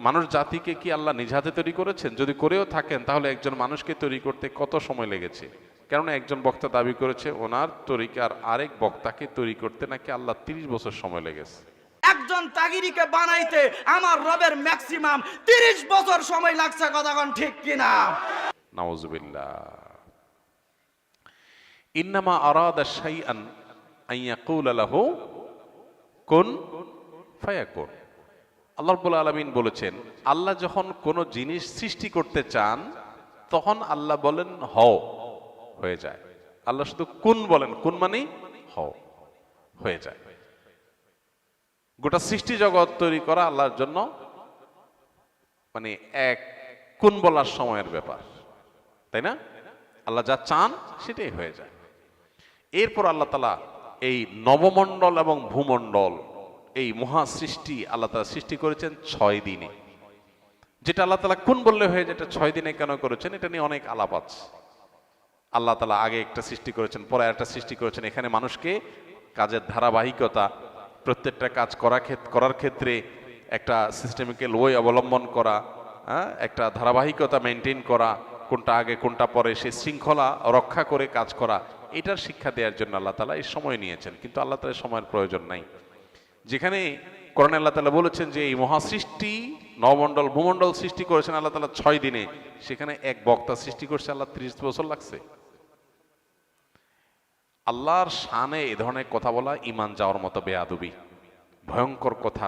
মানুষ জাতিকে কি আল্লাহ নিজ হাতে তৈরি করেছেন? যদি করেও থাকেন তাহলে একজন মানুষকে তৈরি করতে কত সময় লেগেছে? কেননা একজন বক্তা দাবি করেছে ওনার তরিকার আরেক বক্তাকে তৈরি করতে নাকি আল্লাহ 30 বছর সময় লেগেছে। একজন তাগিরিকে বানাইতে আমার রবের ম্যাক্সিমাম 30 বছর সময় লাগছে, কথা কোন ঠিক কিনা? নাউজুবিল্লাহ। ইন্নামা আরাদা শাইআন আন ইয়াকুলা লাহু কুন ফায়াকুন। আল্লাহ রাব্বুল আলামিন বলেছেন, আল্লাহ যখন কোনো জিনিস সৃষ্টি করতে চান তখন আল্লাহ বলেন হও, হয়ে যায়। আল্লাহ শুধু কুন বলেন, কুন মানে হও, হয়ে যায়। গোটা সৃষ্টি জগৎ তৈরি করা আল্লাহর জন্য মানে এক কুন বলার সময়ের ব্যাপার, তাই না? আল্লাহ যা চান সেটাই হয়ে যায়। এরপর আল্লাহ তাআলা এই নবমণ্ডল এবং ভূমণ্ডল, এই মহা সৃষ্টি আল্লাহ তাআলা সৃষ্টি করেছেন 6 দিনে। যেটা আল্লাহ তাআলা কোন বললে হয়ে যেটা 6 দিনে কেন করেছেন এটা নিয়ে অনেক আলাপ আছে। আল্লাহ তাআলা আগে একটা সৃষ্টি করেছেন, পরে একটা সৃষ্টি করেছেন। এখানে মানুষকে কাজের ধারাবাহিকতা, প্রত্যেকটা কাজ করার ক্ষেত্রে একটা সিস্টেমিক্যাল ওয়ে অবলম্বন করা, একটা ধারাবাহিকতা মেনটেন করা, কোনটা আগে কোনটা পরে সেই শৃঙ্খলা রক্ষা করে কাজ করা, এটার শিক্ষা দেওয়ার জন্য আল্লাহ তাআলা এই সময় নিয়েছেন। কিন্তু আল্লাহ তাআলা সময়ের প্রয়োজন নাই। যেখানে কোরআনে আল্লাহ তাআলা বলেছেন যে এই মহাসৃষ্টি নবমণ্ডল ভূমণ্ডল সৃষ্টি করেছেন আল্লাহ তাআলা 6 দিনে, সেখানে এক বক্তা সৃষ্টি করছে আল্লাহ 30 বছর লাগছে। আল্লাহর শানে এ ধরনের কথা বলা ঈমান যাওয়ার মতো বেয়াদবি, ভয়ঙ্কর কথা।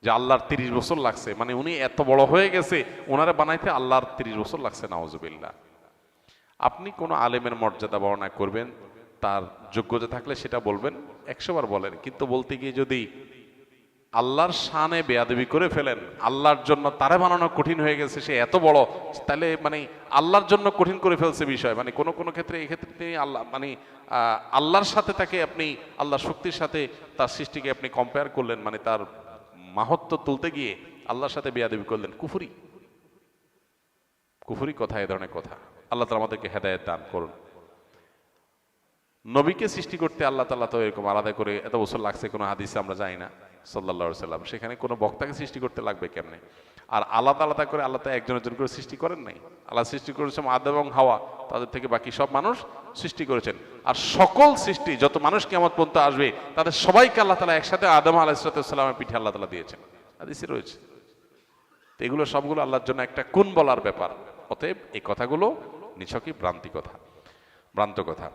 যে আল্লাহর 30 বছর লাগছে, মানে উনি এত বড় হয়ে গেছে, ওনারে বানাইতে আল্লাহর 30 বছর লাগছে, নাউজুবিল্লাহ। আপনি কোনো আলেমের মর্যাদা বর্ণনা করবেন, তার যোগ্যতা থাকলে সেটা বলবেন, 100 বার বলেন, কিন্তু বলতে গিয়ে যদি আল্লাহর শানে বেয়াদবি করে ফেলেন, আল্লাহর জন্য তারে বানানো কঠিন হয়ে গেছে, সে এত বড়, তাহলে মানে আল্লাহর জন্য কঠিন করে ফেলছে বিষয়। মানে কোনো কোনো ক্ষেত্রে এই ক্ষেত্রে তিনি আল্লাহ মানে আল্লাহর সাথে তাকে আপনি আল্লাহর শক্তির সাথে তার সৃষ্টিকে আপনি কম্পেয়ার করলেন, মানে তার মাহাত্ম্য তুলতে গিয়ে আল্লাহর সাথে বেয়াদবি করলেন। কুফরি, কুফরি কথা, এ ধরনের কথা। আল্লাহ তাআলা আমাদেরকে হেদায়েত দান করুন। নবীকে সৃষ্টি করতে আল্লাহ তাআলা তো এরকম আলাদা করে এত বছর লাগছে কোনো হাদিসে আমরা জানি না, সাল্লাল্লাহু আলাইহি সাল্লাম। সেখানে কোনো বক্তাকে সৃষ্টি করতে লাগবে কেমনে? আর আলাদা আলাদা করে আল্লাহ তো একজন একজন করে সৃষ্টি করেন নাই। আল্লাহ সৃষ্টি করেছেন আদম এবং হাওয়া, তাদের থেকে বাকি সব মানুষ সৃষ্টি করেছেন। আর সকল সৃষ্টি যত মানুষ কিয়ামত পর্যন্ত আসবে তাদের সবাইকে আল্লাহ তাআলা একসাথে আদম আলাইহিস সালামের পিঠে আল্লাহ তাআলা দিয়েছেন, হাদিসে রয়েছে। তো এগুলো সবগুলো আল্লাহর জন্য একটা কুন বলার ব্যাপার। অতএব এই কথাগুলো নিছকই ভ্রান্তি কথা, ভ্রান্ত কথা।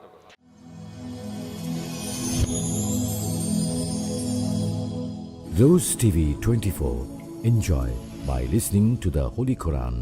Rose TV 24. Enjoy by listening to the Holy Quran.